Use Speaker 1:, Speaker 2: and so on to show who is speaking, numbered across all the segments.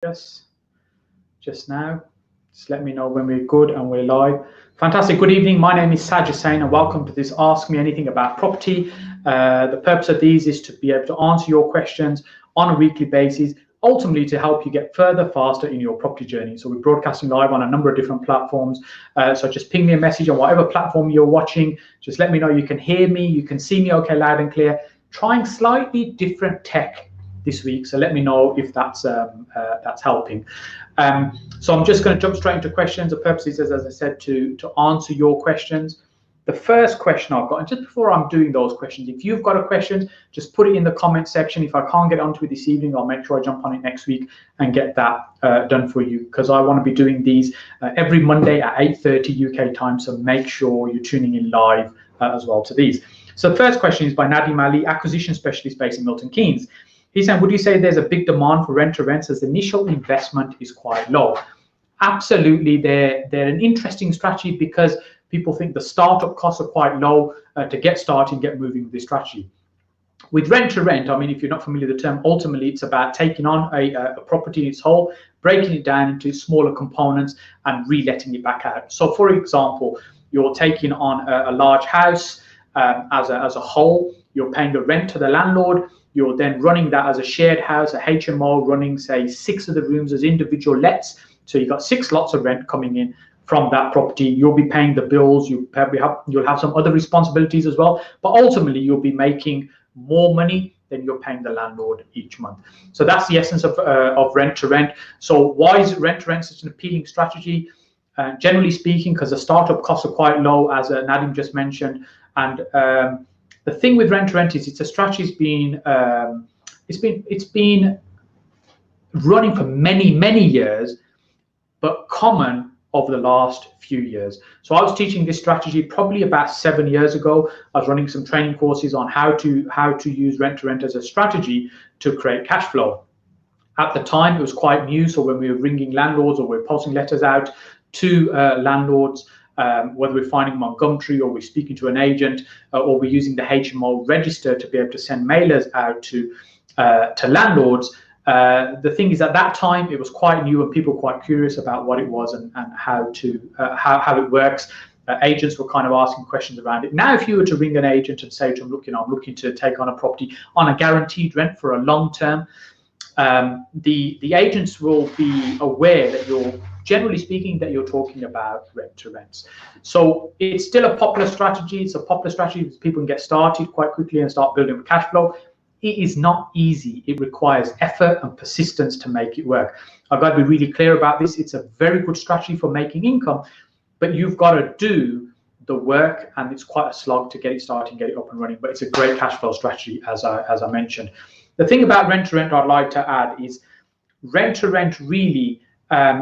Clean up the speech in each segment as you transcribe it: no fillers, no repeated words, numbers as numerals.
Speaker 1: Yes, just now. Just let me know when we're good and we're live. Fantastic. Good evening. My name is Saj Hussain and welcome to this Ask Me Anything About Property. The purpose of these is to be able to answer your questions on a weekly basis, ultimately to help you get further faster in your property journey. So we're broadcasting live on a number of different platforms. So just ping me a message on whatever platform you're watching. Just let me know you can hear me, you can see me okay, loud and clear. Trying slightly different tech this week, so let me know if that's helping. So I'm just going to jump straight into questions. The purpose is, as I said, to answer your questions. The first question I've got, and just before I'm doing those questions, if you've got a question, just put it in the comment section. If I can't get onto it this evening, I'll make sure I jump on it next week and get that done for you, because I want to be doing these every Monday at 8:30 UK time, so make sure you're tuning in live as well to these. So the first question is by Nadim Ali, acquisition specialist based in Milton Keynes. He's saying, would you say there's a big demand for rent-to-rents as the initial investment is quite low? Absolutely, they're an interesting strategy because people think the startup costs are quite low to get started and get moving with this strategy. With rent-to-rent, I mean, if you're not familiar with the term, ultimately it's about taking on a property in its whole, breaking it down into smaller components and re-letting it back out. So for example, you're taking on a large house as a whole, you're paying the rent to the landlord, you're then running that as a shared house, a HMO, running, say, 6 of the rooms as individual lets. So you've got 6 lots of rent coming in from that property. You'll be paying the bills. You'll have some other responsibilities as well. But ultimately, you'll be making more money than you're paying the landlord each month. So that's the essence of rent-to-rent. So why is rent-to-rent such an appealing strategy? Generally speaking, because the startup costs are quite low, as Nadim just mentioned, and the thing with rent-to-rent is it's a strategy it's been running for many years, but common over the last few years. So I was teaching this strategy probably about 7 years ago. I was running some training courses on how to use rent-to-rent as a strategy to create cash flow. At the time, it was quite new. So when we were ringing landlords or we're posting letters out to landlords, whether we're finding them on Gumtree or we're speaking to an agent or we're using the HMO register to be able to send mailers out to landlords. The thing is, at that time, it was quite new and people were quite curious about what it was and how it works. Agents were kind of asking questions around it. Now, if you were to ring an agent and say to them, look, I'm looking to take on a property on a guaranteed rent for a long term, the agents will be aware that you're, generally speaking, that you're talking about rent-to-rents. So it's still a popular strategy. It's a popular strategy because people can get started quite quickly and start building cash flow. It is not easy. It requires effort and persistence to make it work. I've got to be really clear about this. It's a very good strategy for making income, but you've got to do the work, and it's quite a slog to get it started and get it up and running. But it's a great cash flow strategy, as I mentioned. The thing about rent-to-rent I'd like to add is rent-to-rent really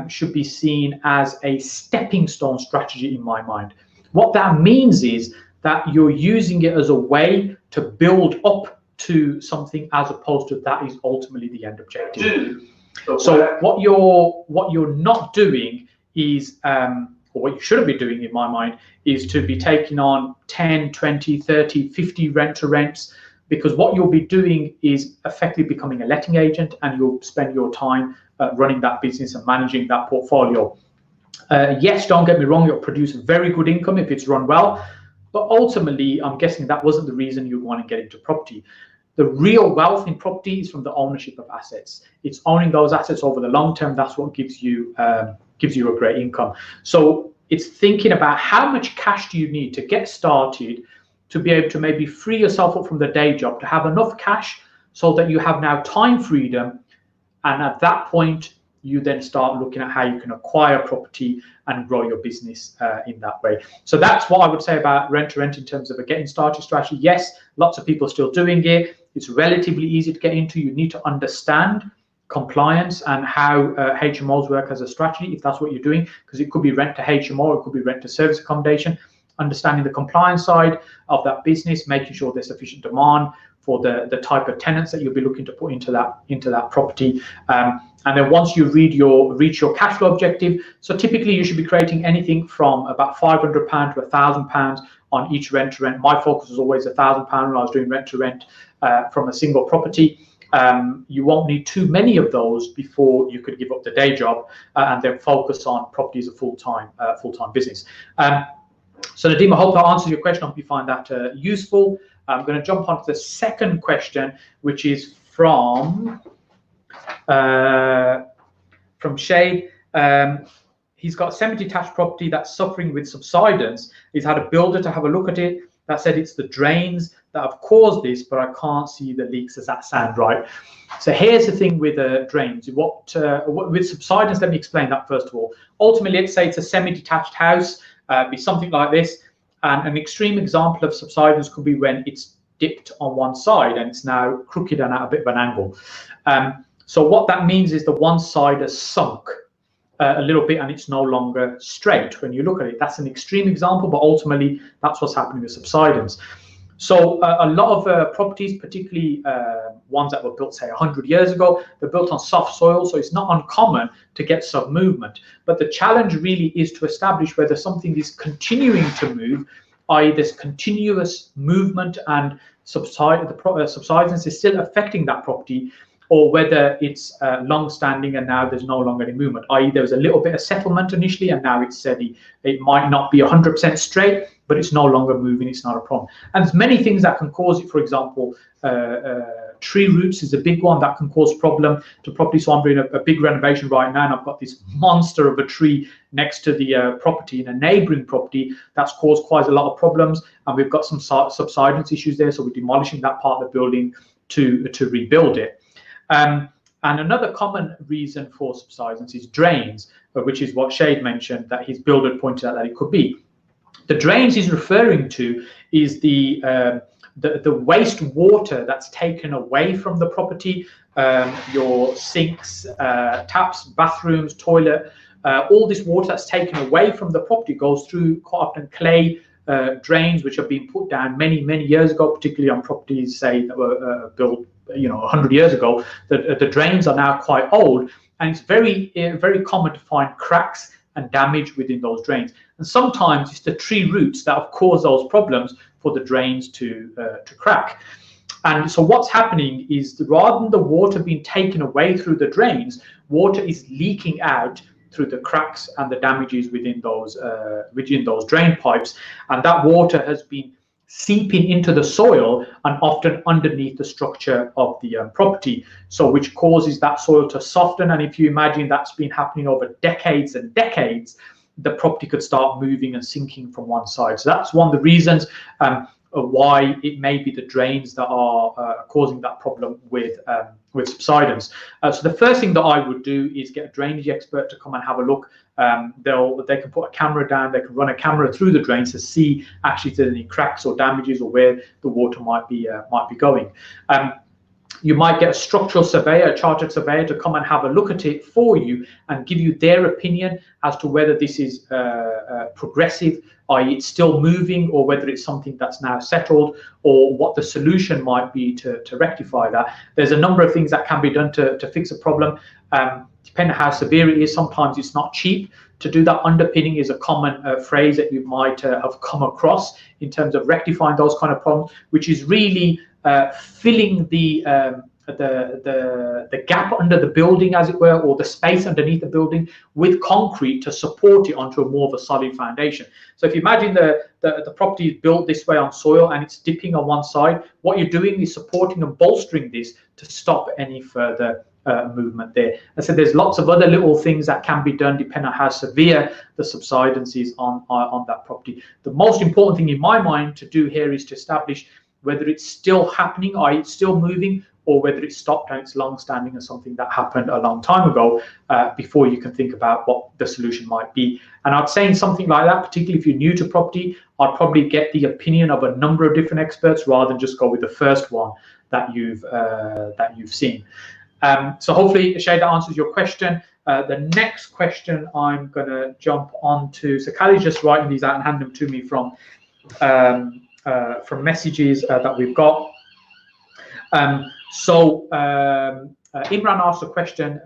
Speaker 1: should be seen as a stepping stone strategy in my mind. What that means is that you're using it as a way to build up to something, as opposed to that is ultimately the end objective. So what you're not doing is, or what you shouldn't be doing in my mind, is to be taking on 10, 20, 30, 50 rent-to-rents, because what you'll be doing is effectively becoming a letting agent, and you'll spend your time running that business and managing that portfolio. Yes, don't get me wrong, it'll produce very good income if it's run well, but ultimately, I'm guessing that wasn't the reason you want to get into property. The real wealth in property is from the ownership of assets. It's owning those assets over the long term. That's what gives you a great income. So it's thinking about how much cash do you need to get started, to be able to maybe free yourself up from the day job, to have enough cash so that you have now time freedom. And at that point, you then start looking at how you can acquire property and grow your business in that way. So that's what I would say about rent-to-rent in terms of a getting started strategy. Yes, lots of people are still doing it. It's relatively easy to get into. You need to understand compliance and how HMOs work as a strategy, if that's what you're doing, because it could be rent to HMO, it could be rent to service accommodation. Understanding the compliance side of that business, making sure there's sufficient demand for the type of tenants that you'll be looking to put into that property. And then once you reach your cash flow objective, so typically you should be creating anything from about £500 to £1,000 on each rent-to-rent. My focus was always £1,000 when I was doing rent-to-rent from a single property. you won't need too many of those before you could give up the day job and then focus on property as a full-time business. So Nadeem, I hope that answers your question. I hope you find that useful. I'm going to jump on to the second question, which is from Shade. He's got a semi-detached property that's suffering with subsidence. He's had a builder to have a look at it that said it's the drains that have caused this, but I can't see the leaks. Does that sound right? So here's the thing with drains. With subsidence, let me explain that first of all. Ultimately, let's say it's a semi-detached house, be something like this, and an extreme example of subsidence could be when it's dipped on one side and it's now crooked and at a bit of an angle. So what that means is the one side has sunk a little bit and it's no longer straight. When you look at it, that's an extreme example, but ultimately that's what's happening with subsidence. So a lot of properties, particularly ones that were built, say, 100 years ago, they're built on soft soil, so it's not uncommon to get some movement. But the challenge really is to establish whether something is continuing to move, i.e. there's continuous movement and subsidence is still affecting that property, or whether it's long-standing and now there's no longer any movement, i.e. there was a little bit of settlement initially and now it's steady. It might not be 100% straight, but it's no longer moving, it's not a problem. And there's many things that can cause it. For example, tree roots is a big one that can cause problem to property. So I'm doing a big renovation right now and I've got this monster of a tree next to the property in a neighbouring property that's caused quite a lot of problems, and we've got some subsidence issues there, so we're demolishing that part of the building to rebuild it. And another common reason for subsidence is drains, which is what Shade mentioned, that his builder pointed out that it could be. The drains he's referring to is the waste water that's taken away from the property, your sinks, taps, bathrooms, toilet, all this water that's taken away from the property goes through quite often clay drains, which have been put down many years ago, particularly on properties, say, that were built 100 years ago. The drains are now quite old, and it's very common to find cracks and damage within those drains. And sometimes it's the tree roots that have caused those problems for the drains to crack. And so what's happening is, rather than the water being taken away through the drains, water is leaking out through the cracks and the damages within those drain pipes, and that water has been seeping into the soil and often underneath the structure of the property, so which causes that soil to soften. And if you imagine that's been happening over decades and decades, the property could start moving and sinking from one side. So that's one of the reasons why it may be the drains that are causing that problem with subsidence. So the first thing that I would do is get a drainage expert to come and have a look. They can put a camera down, they can run a camera through the drains to see actually if there's any cracks or damages or where the water might be going. You might get a structural surveyor, a chartered surveyor, to come and have a look at it for you and give you their opinion as to whether this is progressive, i.e. it's still moving, or whether it's something that's now settled, or what the solution might be to rectify that. There's a number of things that can be done to fix a problem. Depending on how severe it is, sometimes it's not cheap to do that. Underpinning is a common phrase that you might have come across in terms of rectifying those kind of problems, which is really filling the gap under the building, as it were, or the space underneath the building with concrete to support it onto a more of a solid foundation. So if you imagine the property is built this way on soil and it's dipping on one side, what you're doing is supporting and bolstering this to stop any further movement there. I said there's lots of other little things that can be done depending on how severe the subsidence is on that property. The most important thing in my mind to do here is to establish whether it's still happening, i.e. it's still moving, or whether it's stopped and it's long-standing and something that happened a long time ago, before you can think about what the solution might be. And I'd say in something like that, particularly if you're new to property, I'd probably get the opinion of a number of different experts rather than just go with the first one that you've seen. So hopefully, Shade, that answers your question. The next question I'm going to jump on to. So Kali's just writing these out and handing them to me from messages that we've got. Imran asked a question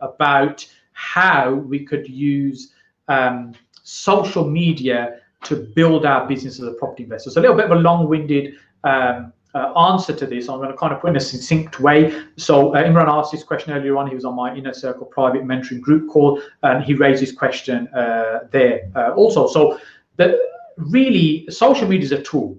Speaker 1: about how we could use social media to build our business as a property investor. So a little bit of a long-winded answer to this. I'm going to kind of put in a succinct way. So Imran asked this question earlier on. He was on my Inner Circle private mentoring group call, and he raised his question there also. So really, social media is a tool.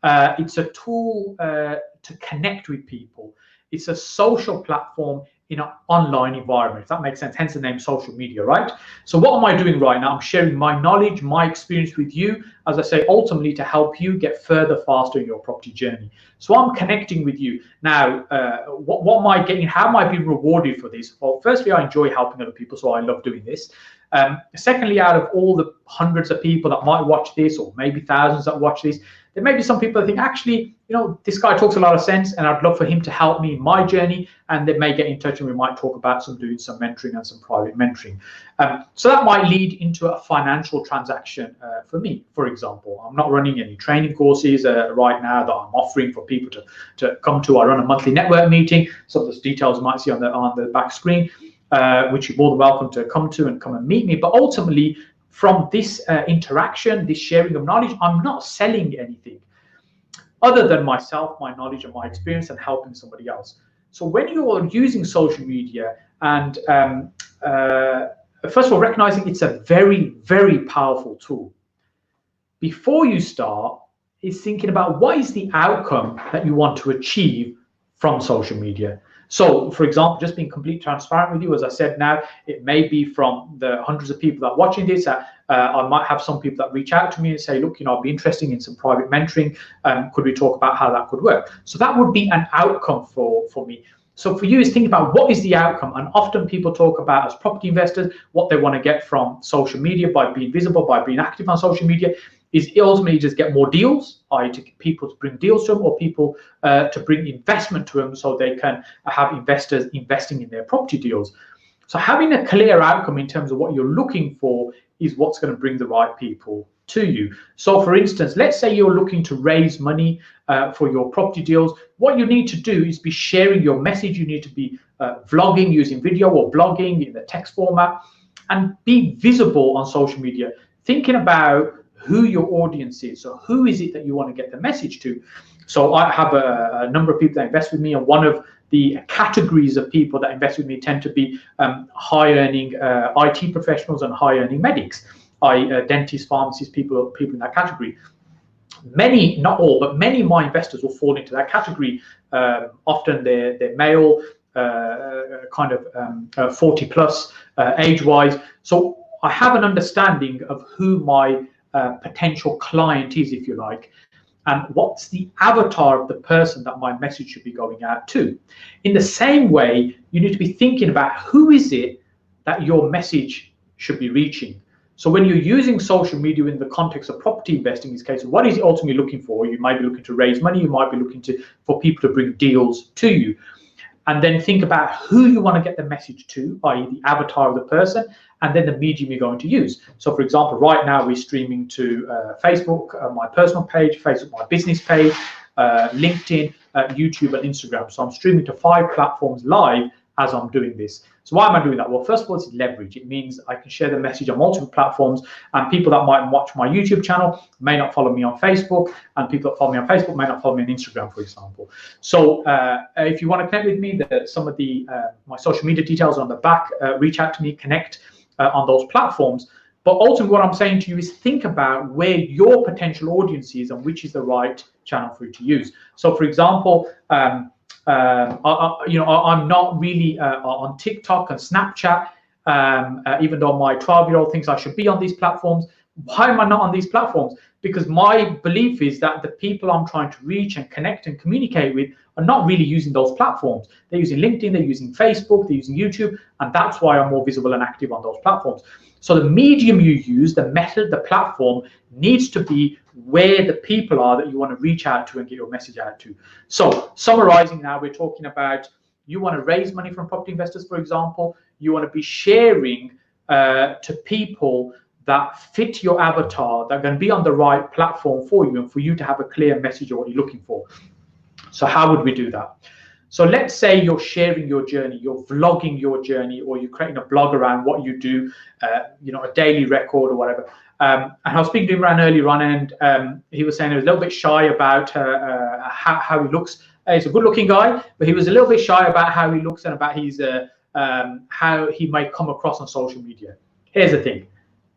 Speaker 1: It's a tool to connect with people. It's a social platform in an online environment, if that makes sense, hence the name social media, right? So what am I doing right now? I'm sharing my knowledge, my experience with you, as I say, ultimately to help you get further faster in your property journey. So I'm connecting with you. Now, what am I getting? How am I being rewarded for this? Well, firstly, I enjoy helping other people, so I love doing this. Secondly, out of all the hundreds of people that might watch this, or maybe thousands that watch this, there may be some people that think, actually, you know, this guy talks a lot of sense and I'd love for him to help me in my journey, and they may get in touch and we might talk about doing some mentoring and some private mentoring. So that might lead into a financial transaction for me, for example. I'm not running any training courses right now that I'm offering for people to come to. I run a monthly network meeting. Some of those details you might see on the back screen, which you're more than welcome to come to and come and meet me. But ultimately, from this interaction, this sharing of knowledge, I'm not selling anything other than myself, my knowledge and my experience, and helping somebody else. So when you're using social media, and first of all, recognizing it's a very, very powerful tool. Before you start, is thinking about what is the outcome that you want to achieve from social media. So, for example, just being completely transparent with you, as I said now, it may be from the hundreds of people that are watching this. I might have some people that reach out to me and say, look, you know, I'd be interested in some private mentoring. Could we talk about how that could work? So that would be an outcome for me. So for you is think about what is the outcome. And often people talk about, as property investors, what they want to get from social media by being visible, by being active on social media, is ultimately just get more deals, i.e. to people to bring deals to them, or people to bring investment to them so they can have investors investing in their property deals. So having a clear outcome in terms of what you're looking for is what's going to bring the right people to you. So for instance, let's say you're looking to raise money for your property deals. What you need to do is be sharing your message. You need to be vlogging using video or blogging in the text format, and be visible on social media, thinking about who your audience is. So who is it that you want to get the message to? So I have a number of people that invest with me, and one of the categories of people that invest with me tend to be high earning IT professionals and high earning medics, i.e. dentists, pharmacists, people in that category. Many, not all, but many of my investors will fall into that category. Often they're male, kind of 40 plus age wise. So I have an understanding of who my potential client is, if you like, and what's the avatar of the person that my message should be going out to. In the same way, you need to be thinking about who is it that your message should be reaching. So when you're using social media in the context of property investing, in this case, what is it ultimately looking for? You might be looking to raise money, you might be looking for people to bring deals to you. And then think about who you want to get the message to, i.e. the avatar of the person, and then the medium you're going to use. So for example, right now we're streaming to Facebook, my personal page, Facebook, my business page, LinkedIn, YouTube, and Instagram. So I'm streaming to 5 platforms live as I'm doing this. So why am I doing that? Well, first of all, it's leverage. It means I can share the message on multiple platforms, and people that might watch my YouTube channel may not follow me on Facebook, and people that follow me on Facebook may not follow me on Instagram, for example. So if you want to connect with me, some of the my social media details are on the back. Reach out to me, connect on those platforms. But ultimately, what I'm saying to you is think about where your potential audience is and which is the right channel for you to use. So, for example, I'm not really on TikTok and Snapchat, even though my 12-year-old thinks I should be on these platforms. Why am I not on these platforms? Because my belief is that the people I'm trying to reach and connect and communicate with are not really using those platforms. They're using LinkedIn, they're using Facebook, they're using YouTube, and that's why I'm more visible and active on those platforms. So the medium you use, the method, the platform needs to be where the people are that you want to reach out to and get your message out to. So summarizing now, we're talking about you want to raise money from property investors, for example. You want to be sharing to people that fit your avatar, that are going to be on the right platform for you and for you to have a clear message of what you're looking for. So how would we do that? So let's say you're sharing your journey, you're vlogging your journey, or you're creating a blog around what you do, a daily record or whatever. And I was speaking to him earlier on, and he was saying he was a little bit shy about how he looks. He's a good-looking guy, but he was a little bit shy about how he looks and about his how he might come across on social media. Here's the thing.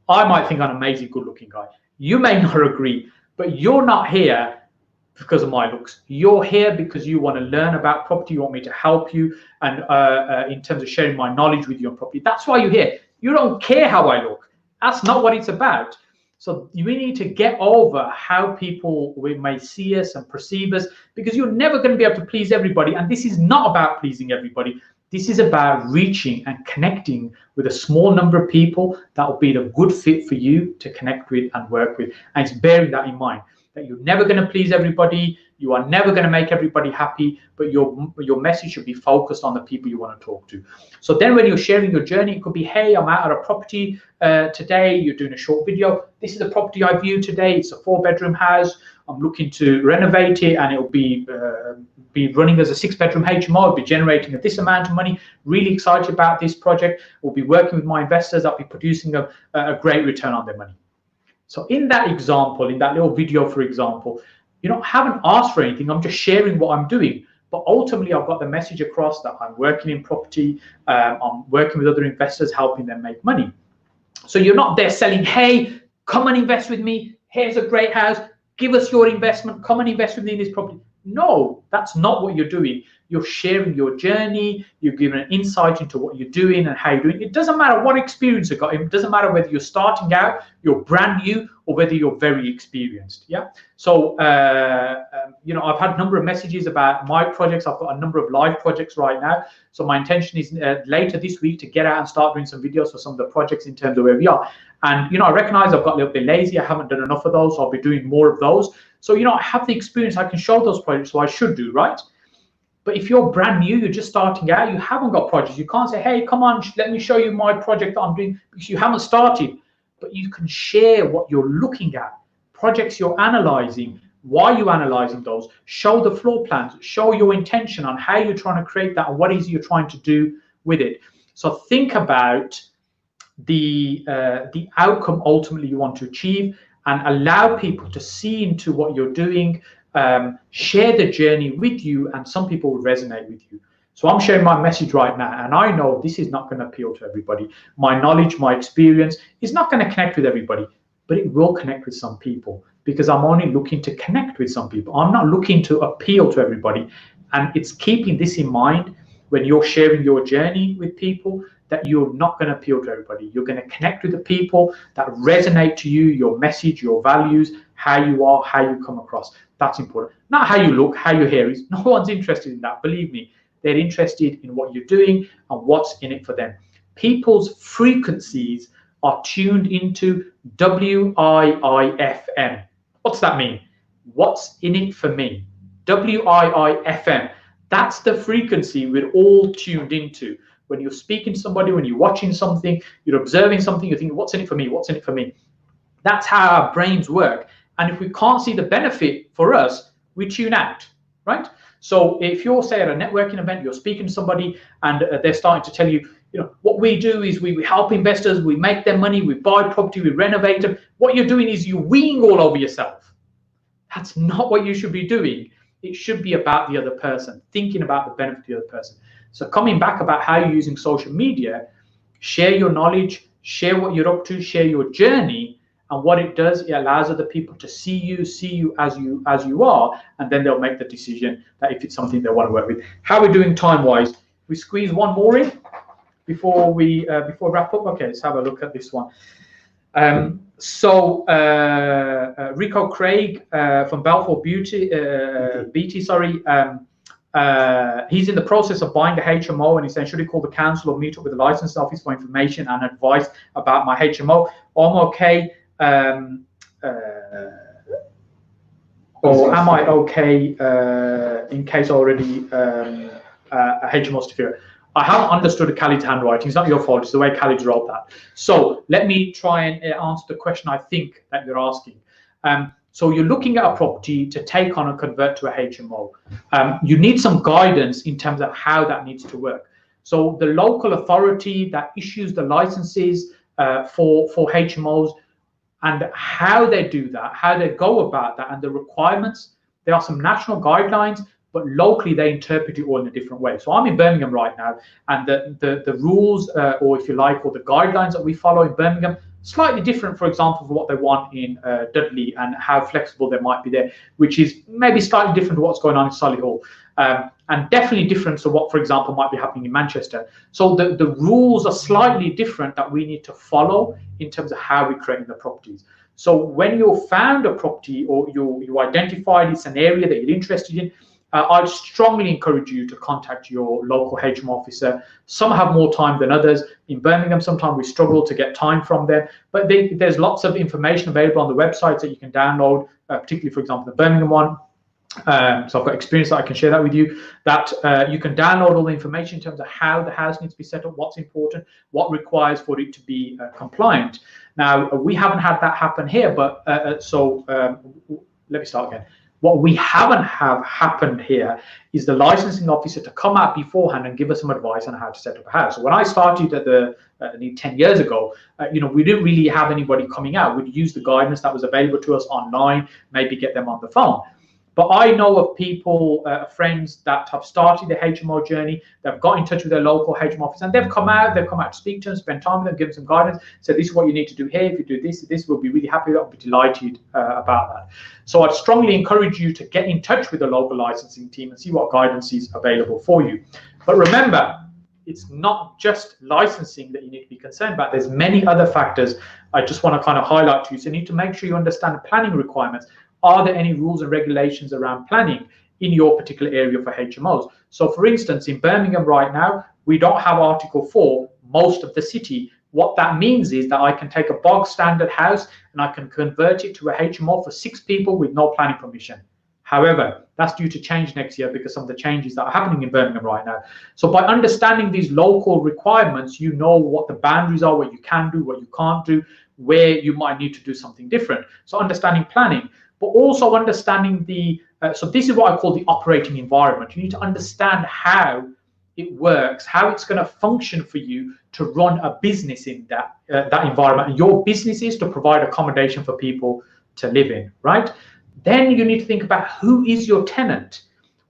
Speaker 1: I might think I'm an amazing, good-looking guy. You may not agree, but you're not here because of my looks. You're here because you want to learn about property. You want me to help you, and in terms of sharing my knowledge with you on property. That's why you're here. You don't care how I look. That's not what it's about. So we need to get over how people may see us and perceive us, because you're never going to be able to please everybody. And this is not about pleasing everybody. This is about reaching and connecting with a small number of people that will be a good fit for you to connect with and work with. And it's bearing that in mind, that you're never going to please everybody. You are never going to make everybody happy, but your message should be focused on the people you want to talk to. So then when you're sharing your journey, it could be, hey, I'm out at a property today. You're doing a short video. This is a property I viewed today. It's a 4-bedroom house. I'm looking to renovate it, and it'll be running as a 6-bedroom HMO. I'll be generating this amount of money. Really excited about this project. We'll be working with my investors. I'll be producing a great return on their money. So in that example, in that little video, for example, I haven't asked for anything. I'm just sharing what I'm doing. But ultimately, I've got the message across that I'm working in property. I'm working with other investors, helping them make money. So you're not there selling, hey, come and invest with me. Here's a great house. Give us your investment. Come and invest with me in this property. No, that's not what you're doing. You're sharing your journey. You're giving an insight into what you're doing and how you're doing. It doesn't matter what experience you've got. It doesn't matter whether you're starting out, you're brand new, or whether you're very experienced. Yeah. So, I've had a number of messages about my projects. I've got a number of live projects right now. So my intention is later this week to get out and start doing some videos for some of the projects in terms of where we are. And, I recognize I've got a little bit lazy. I haven't done enough of those. So I'll be doing more of those. So, I have the experience. I can show those projects, so I should do, right? But if you're brand new, you're just starting out, you haven't got projects. You can't say, hey, come on, let me show you my project that I'm doing, because you haven't started. But you can share what you're looking at, projects you're analyzing, why you're analyzing those, show the floor plans, show your intention on how you're trying to create that and what is you're trying to do with it. So think about the outcome ultimately you want to achieve, and allow people to see into what you're doing, share the journey with you, and some people will resonate with you. So I'm sharing my message right now, and I know this is not going to appeal to everybody. My knowledge, my experience is not going to connect with everybody, but it will connect with some people, because I'm only looking to connect with some people. I'm not looking to appeal to everybody. And it's keeping this in mind when you're sharing your journey with people, that you're not going to appeal to everybody. You're going to connect with the people that resonate to you, your message, your values, how you are, how you come across. That's important. Not how you look, how your hair is. No one's interested in that, believe me. They're interested in what you're doing and what's in it for them. People's frequencies are tuned into WIIFM. What's that mean? What's in it for me? WIIFM. That's the frequency we're all tuned into. When you're speaking to somebody, when you're watching something, you're observing something, you're thinking, what's in it for me? What's in it for me? That's how our brains work. And if we can't see the benefit for us, we tune out, right? So if you're, say, at a networking event, you're speaking to somebody and they're starting to tell you, what we do is we help investors, we make them money, we buy property, we renovate them. What you're doing is you're weeing all over yourself. That's not what you should be doing. It should be about the other person, thinking about the benefit of the other person. So coming back about how you're using social media, share your knowledge, share what you're up to, share your journey. And what it does, it allows other people to see you as you are, and then they'll make the decision that if it's something they want to work with. How are we doing time-wise? We squeeze one more in before we wrap up. Okay, let's have a look at this one. Rico Craig from Balfour Beatty, he's in the process of buying a HMO, and he's saying, should he call the council or meet up with the licensed office for information and advice about my HMO? I'm okay. Or am I okay in case already a HMO certificate? I haven't understood Khalid's handwriting. It's not your fault. It's the way Khalid wrote that. So let me try and answer the question I think that you're asking. So you're looking at a property to take on and convert to a HMO. You need some guidance in terms of how that needs to work. So the local authority that issues the licenses for HMOs, and how they do that, how they go about that, and the requirements. There are some national guidelines, but locally they interpret it all in a different way. So I'm in Birmingham right now, and the rules, or if you like, or the guidelines that we follow in Birmingham, slightly different, for example, from what they want in Dudley, and how flexible they might be there, which is maybe slightly different to what's going on in Solihull. And definitely different to what, for example, might be happening in Manchester. So the rules are slightly different that we need to follow in terms of how we're creating the properties. So when you've found a property, or you identified it's an area that you're interested in, I'd strongly encourage you to contact your local HMO officer. Some have more time than others. In Birmingham, sometimes we struggle to get time from them, but there's lots of information available on the websites that you can download, particularly, for example, the Birmingham one. So I've got experience that I can share that with you, that you can download all the information in terms of how the house needs to be set up, what's important, what requires for it to be compliant. Now, we haven't had that happen here, but let me start again. What we haven't have happened here is the licensing officer to come out beforehand and give us some advice on how to set up a house. So when I started at 10 years ago, we didn't really have anybody coming out. We'd use the guidance that was available to us online, maybe get them on the phone. But I know of people, friends that have started the HMO journey, they've got in touch with their local HMO office, and they've come out to speak to them, spend time with them, give them some guidance, say this is what you need to do here. If you do this, we'll be really happy, I'll be delighted about that. So I'd strongly encourage you to get in touch with the local licensing team and see what guidance is available for you. But remember, it's not just licensing that you need to be concerned about. There's many other factors I just want to kind of highlight to you. So you need to make sure you understand planning requirements. Are there any rules and regulations around planning in your particular area for HMOs? So for instance, in Birmingham right now, we don't have Article 4, most of the city. What that means is that I can take a bog standard house and I can convert it to a HMO for 6 people with no planning permission. However, that's due to change next year because some of the changes that are happening in Birmingham right now. So by understanding these local requirements, you know what the boundaries are, what you can do, what you can't do, where you might need to do something different. So understanding planning, but also understanding so this is what I call the operating environment. You need to understand how it works, how it's going to function for you to run a business in that environment. And your business is to provide accommodation for people to live in, right? Then you need to think about who is your tenant?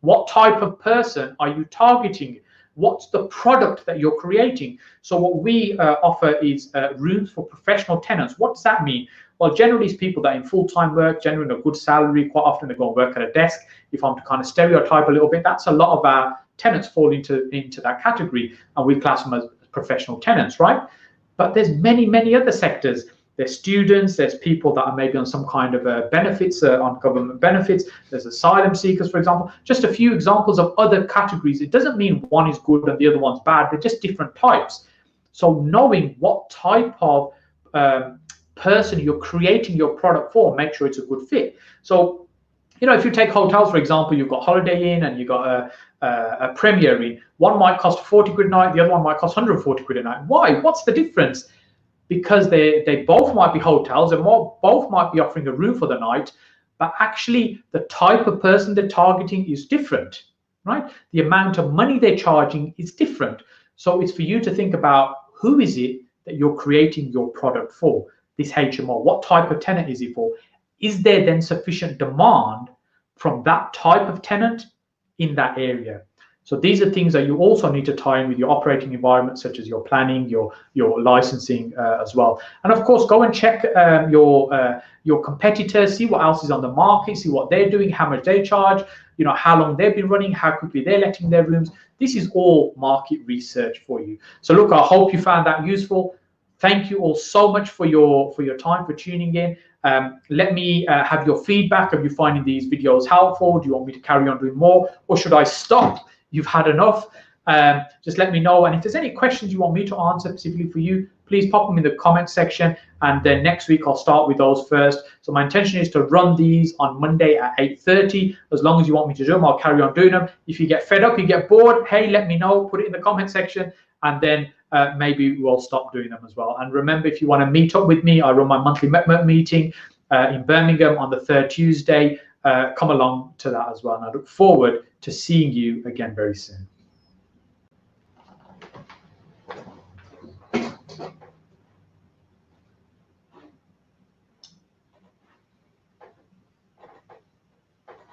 Speaker 1: What type of person are you targeting? What's the product that you're creating? So what we offer is rooms for professional tenants. What does that mean? Well, generally it's people that are in full-time work, generally on a good salary. Quite often they go and work at a desk. If I'm to kind of stereotype a little bit, that's a lot of our tenants fall into that category, and we class them as professional tenants, right? But there's many, many other sectors. There's students, there's people that are maybe on some kind of benefits, on government benefits. There's asylum seekers, for example. Just a few examples of other categories. It doesn't mean one is good and the other one's bad. They're just different types. So knowing what type of person you're creating your product for, make sure it's a good fit. So, if you take hotels, for example, you've got Holiday Inn and you've got a Premier Inn. One might cost 40 quid a night, the other one might cost 140 quid a night. Why? What's the difference? Because they both might be hotels and both might be offering a room for the night, but actually the type of person they're targeting is different, right? The amount of money they're charging is different. So it's for you to think about, who is it that you're creating your product for, this HMO? What type of tenant is it for? Is there then sufficient demand from that type of tenant in that area? So these are things that you also need to tie in with your operating environment, such as your planning, your licensing as well. And of course, go and check your competitors, see what else is on the market, see what they're doing, how much they charge, how long they've been running, how quickly they're letting their rooms. This is all market research for you. So look, I hope you found that useful. Thank you all so much for your time, for tuning in. Let me have your feedback. Are you finding these videos helpful? Do you want me to carry on doing more, or should I stop? You've had enough. Just let me know. And if there's any questions you want me to answer specifically for you, please pop them in the comment section. And then next week, I'll start with those first. So my intention is to run these on Monday at 8:30. As long as you want me to do them, I'll carry on doing them. If you get fed up, you get bored, hey, let me know. Put it in the comment section. And then maybe we'll stop doing them as well. And remember, if you want to meet up with me, I run my monthly meeting in Birmingham on the 3rd Tuesday. Come along to that as well. And I look forward to seeing you again very soon.